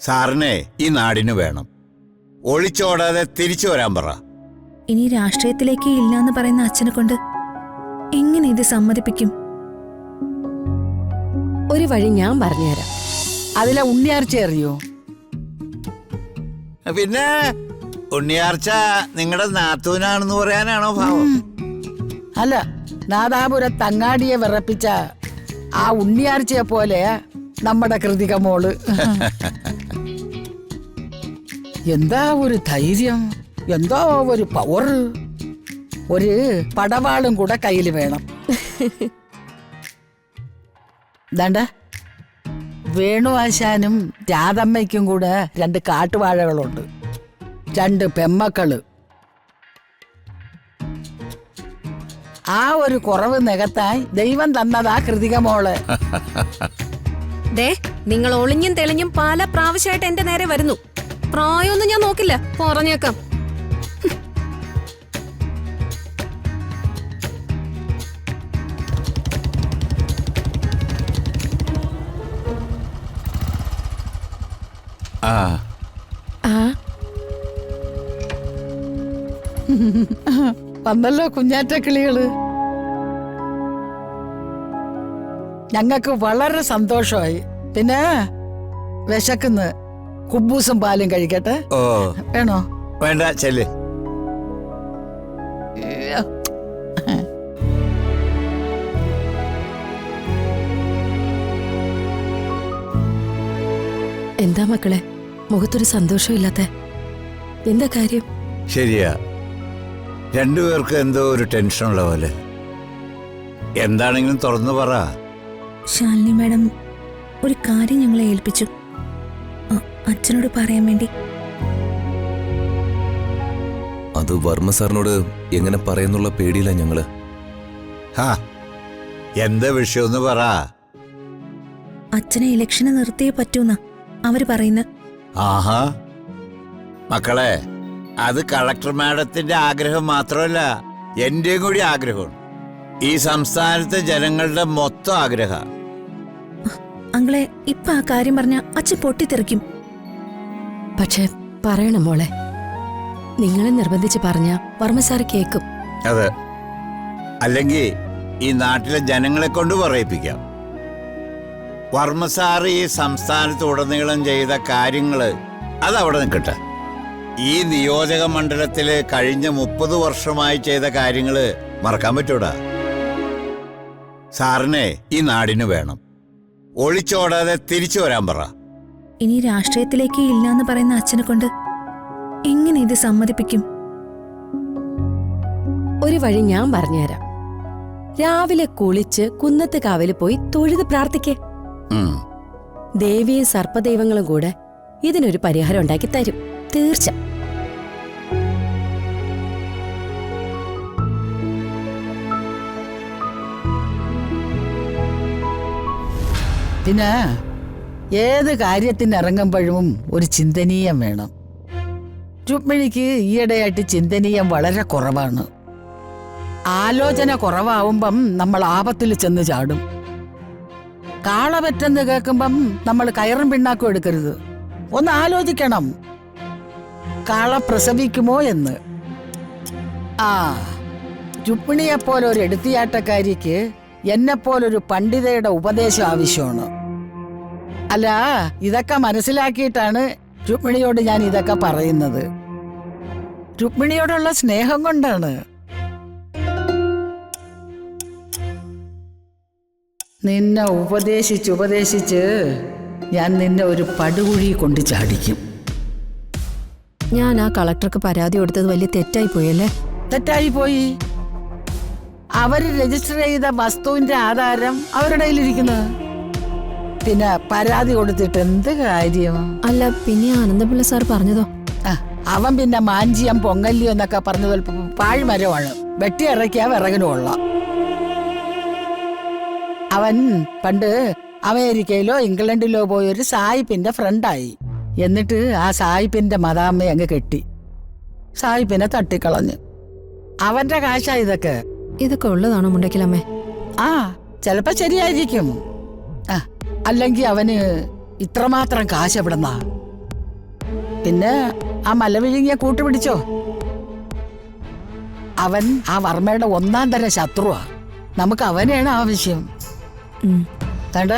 സാറിനെ ഈ നാടിന് വേണം. ഒളിച്ചോടാതെ തിരിച്ചു വരാൻ പറ. ഇനി രാഷ്ട്രീയത്തിലേക്ക് ഇല്ലാന്ന് പറയുന്ന അച്ഛനെ കൊണ്ട് എങ്ങനെ ഇത് സമ്മതിപ്പിക്കും? ഒരു വഴി ഞാൻ പറഞ്ഞുതരാം. അതിലെ ഉണ്ണിയാർച്ച അറിയോ? പിന്നെ ഉണ്ണിയാർച്ച നിങ്ങളുടെ നാത്തൂനാണെന്ന് പറയാനാണോ ഭാവം? അല്ല, നാദാപുരത്ത് അങ്ങാടിയെ വിറപ്പിച്ച ആ ഉണ്ണിയാർച്ചയെ പോലെ നമ്മുടെ കൃതിക മോള്. എന്താ ഒരു ധൈര്യം, എന്താ ഒരു പവർ. ഒരു പടവാളും കൂടെ കയ്യിൽ വേണം. ദാണ്ട വേണു ആശാനും രാധമ്മയ്ക്കും കൂടെ 2 കാട്ടുവാഴകളുണ്ട്, 2 പെമ്മക്കള്. ആ ഒരു കുറവ് നികത്താൻ ദൈവം തന്നതാ കൃതിക മോള്. ദേ, നിങ്ങൾ ഒളിഞ്ഞും തെളിഞ്ഞും പല പ്രാവശ്യമായിട്ട് എന്റെ നേരെ വരുന്നു. പ്രായമൊന്നും ഞാൻ നോക്കില്ല, പറഞ്ഞേക്കാം. വന്നല്ലോ കുഞ്ഞാറ്റക്കിളികള്. ഞങ്ങൾക്ക് വളരെ സന്തോഷമായി. പിന്നെ വിശക്കുന്ന്, കുബൂസും പാലും കഴിക്കട്ടെ? ഓ വേണോ? വേണ്ട, ചെല്ല്. എന്താ മക്കളെ മുഖത്തൊരു സന്തോഷമില്ലാത്ത? എന്താ കാര്യം? ശരിയാ, രണ്ടുപേർക്ക് എന്തോ ഒരു ടെൻഷനുള്ള പോലെ. എന്താണെങ്കിലും തുറന്നു പറ. ശാലിനി മാഡം ഒരു കാര്യം ഞങ്ങളെ ഏൽപ്പിച്ചു, അച്ഛനോട് പറയാൻ വേണ്ടി. അത് വർമ്മ സാറിനോട് എങ്ങനെ പറയുന്നുള്ള പേടിയില്ല ഞങ്ങള്. എന്താ വിഷയമെന്ന് പറ. അച്ഛനെ ഇലക്ഷന് നിർത്തിയേ പറ്റൂന്നാ അവര് പറയുന്നത്. ആഹാ, മക്കളെ, അത് കളക്ടർ മാഡത്തിന്റെ ആഗ്രഹം മാത്രമല്ല, എന്റെയും കൂടി ആഗ്രഹമാണ്. ഈ സംസ്ഥാനത്തെ ജനങ്ങളുടെ മൊത്തം ആഗ്രഹ. അങ്ങളെ ഇപ്പൊ ആ കാര്യം പറഞ്ഞ അച്ഛൻ പൊട്ടിത്തെറിക്കും. പക്ഷെ പറയണം മോളെ, നിങ്ങളെ നിർബന്ധിച്ച് പറഞ്ഞ വർമ്മ സാറ് കേക്കും. അതെ, അല്ലെങ്കിൽ ഈ നാട്ടിലെ ജനങ്ങളെ കൊണ്ട് പറയിപ്പിക്കാം. വർമ്മ സാറ് ഈ സംസ്ഥാനത്തുടനീളം ചെയ്ത കാര്യങ്ങള് അതവിടെ നിൽക്കട്ടെ. ഈ നിയോജക മണ്ഡലത്തില് കഴിഞ്ഞ 30 വർഷമായി ചെയ്ത കാര്യങ്ങള് മറക്കാൻ പറ്റൂടാ. സാറിനെ ഈ നാടിന് വേണം. ഒളിച്ചോടാതെ തിരിച്ചു വരാൻ പറ. ഇനി രാഷ്ട്രീയത്തിലേക്ക് ഇല്ലാന്ന് പറയുന്ന അച്ഛനെ കൊണ്ട് എങ്ങനെ ഇത് സമ്മതിപ്പിക്കും? ഒരു വഴി ഞാൻ പറഞ്ഞുതരാം. രാവിലെ കുളിച്ച് കുന്നത്ത് കാവില് പോയി തൊഴുത് പ്രാർത്ഥിക്കേ. ദേവിയും സർപ്പദൈവങ്ങളും കൂടെ ഇതിനൊരു പരിഹാരം ഉണ്ടാക്കി തരും, തീർച്ച. പിന്നെ ഏത് കാര്യത്തിന് ഇറങ്ങുമ്പോഴും ഒരു ചിന്തനീയം വേണം. രുക്മിണിക്ക് ഈയിടെയായിട്ട് ചിന്തനീയം വളരെ കുറവാണ്. ആലോചന കുറവാവുമ്പം നമ്മൾ ആപത്തിൽ ചെന്ന് ചാടും. കാള പറ്റെന്ന് കേൾക്കുമ്പം നമ്മൾ കയറും പിണ്ണാക്കും എടുക്കരുത്. ഒന്ന് ആലോചിക്കണം, കാള പ്രസവിക്കുമോ എന്ന്. രുക്മിണിയെപ്പോലെ ഒരു എടുത്തിയാട്ടക്കാരിക്ക് എന്നെപ്പോലൊരു പണ്ഡിതയുടെ ഉപദേശം ആവശ്യമാണ്. അല്ല, ഇതൊക്കെ മനസ്സിലാക്കിയിട്ടാണ് രുക്മിണിയോട് ഞാൻ ഇതൊക്കെ പറയുന്നത്. രുക്മിണിയോടുള്ള സ്നേഹം കൊണ്ടാണ്. നിന്നെ ഉപദേശിച്ച് ഞാൻ നിന്നെ ഒരു പടുകുഴി കൊണ്ട് ചാടിക്കും. ഞാൻ ആ കളക്ടർക്ക് പരാതി കൊടുത്തത് വലിയ തെറ്റായി പോയല്ലേ? തെറ്റായി പോയി. അവര് രജിസ്റ്റർ ചെയ്ത വസ്തുവിന്റെ ആധാരം അവരുടെ കയ്യിലിരിക്കുന്നത്. പിന്നെ പരാതി കൊടുത്തിട്ട് എന്ത് കാര്യം? അല്ല, പിന്നെ ആനന്ദപിള്ള സാർ പറഞ്ഞതോ? അവൻ പിന്നെ മാഞ്ചിയം പൊങ്ങല്ലിയോ എന്നൊക്കെ പറഞ്ഞത് പാഴ്മരമാണ്, വെട്ടി ഇറക്കിയ വിറകിനുള്ള. അവൻ പണ്ട് അമേരിക്കയിലോ ഇംഗ്ലണ്ടിലോ പോയൊരു സായിപ്പിന്റെ ഫ്രണ്ടായി. എന്നിട്ട് ആ സായിപ്പിന്റെ മദാമ്മയെ അങ്ങ് കെട്ടി സായിപ്പിനെ തട്ടിക്കളഞ്ഞു. അവന്റെ കാശാ ഇതൊക്കെ. ഇതൊക്കെ ഉള്ളതാണോ മുണ്ടക്കിലമ്മേ? ചിലപ്പോ ശരിയായിരിക്കും. അല്ലെങ്കിൽ അവന് ഇത്രമാത്രം കാശ് എവിടെന്നാ? പിന്നെ ആ മലവിഴുങ്ങിയ കൂട്ടുപിടിച്ചോ. അവൻ ആ വർമ്മയുടെ ഒന്നാം തരം ശത്രുവാ. നമുക്ക് അവനെയാണ് ആവശ്യം. കണ്ട,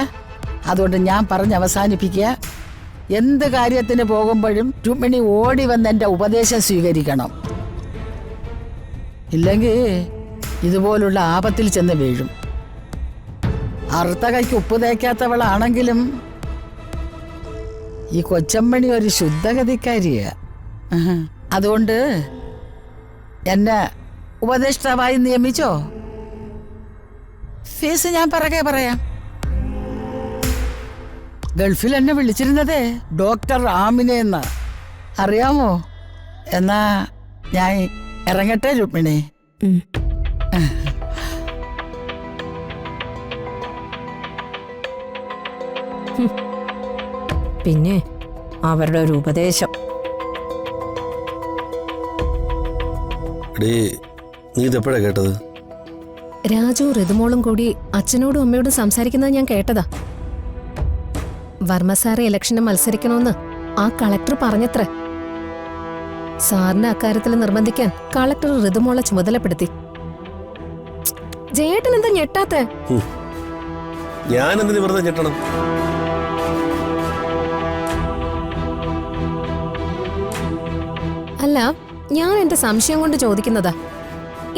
അതുകൊണ്ട് ഞാൻ പറഞ്ഞ് അവസാനിപ്പിക്കുക. എന്ത് കാര്യത്തിന് പോകുമ്പോഴും രുക്മിണി ഓടി വന്ന് എന്റെ ഉപദേശം സ്വീകരിക്കണം. ഇല്ലെങ്കിൽ ഇതുപോലുള്ള ആപത്തിൽ ചെന്ന് വീഴും. അറുത്തകയ്ക്ക് ഉപ്പ് തേക്കാത്തവളാണെങ്കിലും ഈ കൊച്ചമ്മണി ഒരു ശുദ്ധഗതിക്കാരിയാ. അതുകൊണ്ട് എന്നെ ഉപദേഷ്ടാവായി നിയമിച്ചോ. ഫീസ് ഞാൻ പിറകെ പറയാം. ഗൾഫിൽ എന്നെ വിളിച്ചിരുന്നതേ ഡോക്ടർ ആമിനെ എന്നാ, അറിയാമോ? എന്നാ ഞാൻ ഇറങ്ങട്ടെ രുക്മിണി. പിന്നെ അവരുടെ ഒരു ഉപദേശം. നീ ഇതെപ്പോഴാ കേട്ടത്? രാജു ഋതുമോളും കൂടി അച്ഛനോടും അമ്മയോടും സംസാരിക്കുന്നത് ഞാൻ കേട്ടതാ. വർമ്മ സാറെ ഇലക്ഷന് മത്സരിക്കണമെന്ന് ആ കളക്ടർ പറഞ്ഞത്രേ. സാറിനെ അക്കാര്യത്തിൽ നിർബന്ധിക്കാൻ കളക്ടർ ഋതുമോളെ ചുമതലപ്പെടുത്തി. ജയേട്ടൻ എന്താ ഞെട്ടാത്തെ? ഞാൻ എന്തിനു വെറുതെ ഞെട്ടണം? അല്ല, ഞാൻ എന്റെ സംശയം കൊണ്ട് ചോദിക്കുന്നതാ.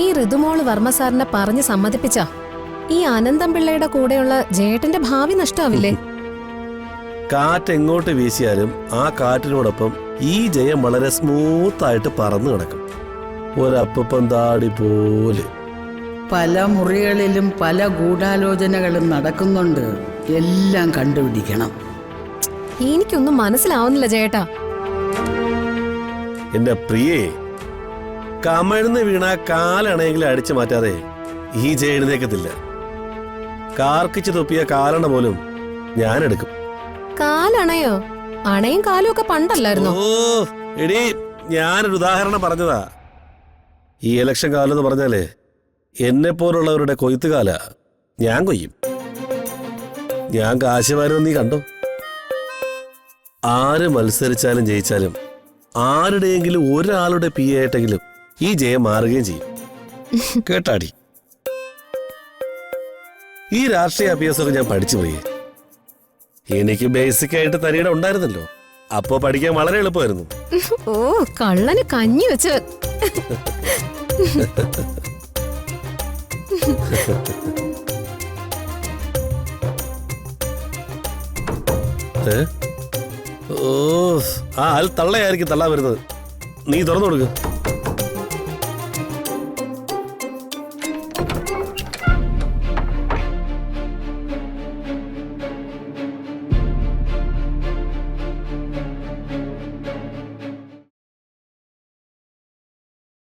ഈ ഋതുമോള് വർമ്മ സാറിനെ പറഞ്ഞ് സമ്മതിപ്പിച്ച ഈ അനന്തം പിള്ളയുടെ കൂടെയുള്ള ജയേട്ടന്റെ ഭാവി നഷ്ടാവില്ലേ? കാറ്റ് എങ്ങോട്ട് വീശിയാലും ആ കാറ്റിനോടൊപ്പം ഈ ജയം വളരെ സ്മൂത്തായിട്ട് പറന്നു കിടക്കും. ഒരപ്പം താടി പോലെ. പല മുറികളിലും പല ഗൂഢാലോചനകളും നടക്കുന്നുണ്ട്. എല്ലാം കണ്ടുപിടിക്കണം. എനിക്കൊന്നും മനസ്സിലാവുന്നില്ല ജയേട്ടാ. എന്റെ പ്രിയേ, കമഴ്ന്ന് വീണ കാലണയെങ്കിലും അടിച്ചു മാറ്റാതെ ഈ ജയ എഴുന്നേക്കത്തില്ല. കാർക്കിച്ചു തൊപ്പിയ കാലണ പോലും ഞാൻ എടുക്കും. കാലണയോ? അണയും കാലും ഒക്കെ പണ്ടല്ലായിരുന്നു. ഓ എടീ, ഞാനൊരു ഉദാഹരണം പറഞ്ഞതാ. ഈ ഇലക്ഷൻ കാലം എന്ന് പറഞ്ഞാലേ എന്നെ പോലുള്ളവരുടെ കൊയ്ത്തുകാല. ഞാൻ കൊയ്യും. ഞാൻ കാശ് വാരുമെന്ന് നീ കണ്ടോ? ആര് മത്സരിച്ചാലും ജയിച്ചാലും ആരുടെയെങ്കിലും ഒരാളുടെ പി ആയിട്ടെങ്കിലും ഈ ജയം മാറുകയും ചെയ്യും. കേട്ടാടി, ഈ രാഷ്ട്രീയ അഭ്യാസമൊക്കെ ഞാൻ പഠിച്ചു പോയി. എനിക്ക് ബേസിക് ആയിട്ട് തരികിട ഉണ്ടായിരുന്നല്ലോ. അപ്പോ പഠിക്കാൻ വളരെ എളുപ്പമായിരുന്നു. ഓ, കള്ളന് കഞ്ഞി വെച്ചവൻ. ഓ, ആ ആൾ തള്ളയായിരിക്കും തള്ളാ വരുന്നത്. നീ തുറന്നു കൊടുക്ക്.